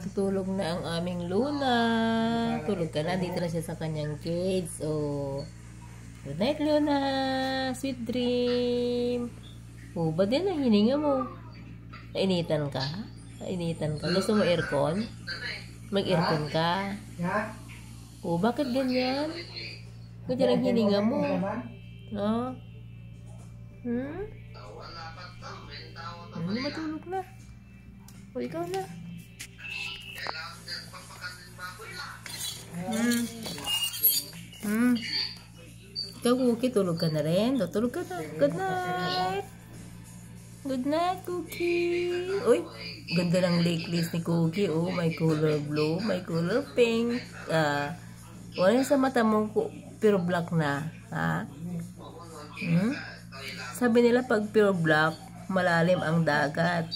Natutulog na ang aming Luna. Tulog ka na. Dito na siya sa kanyang cage. Oh. Good night, Luna. Sweet dream. Oh, ba din ang hininga mo? Nainitan ka? Nainitan ka? Gusto mo aircon? Mag-aircon ka? Oh, bakit ganyan? Ganyan ang hininga mo. Oh. Matulog na. O, ikaw na. Ikaw, Cookie, tulog ka na rin. Tulog ka na. Good night. Good night, Cookie. Uy, ganda ng necklace ni Cookie. Oh, may color blue, may color pink. Wala sa mata mo, pero black na. Ha? Sabi nila pag pure black, malalim ang dagat.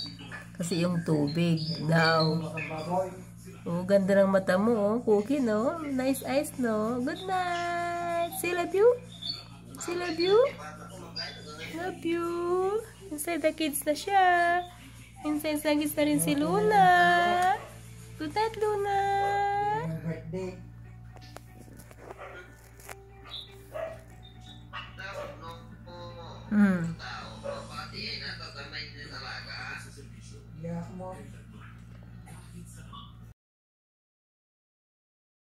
Kasi yung tubig daw. Oh, ganda ng mata mo, oh. Cookie, no? Nice eyes, no? Good night. Say love you. Say love you. Love you. Inside the kids na siya. Inside the kids na rin si Luna. Good night, Luna. Yeah,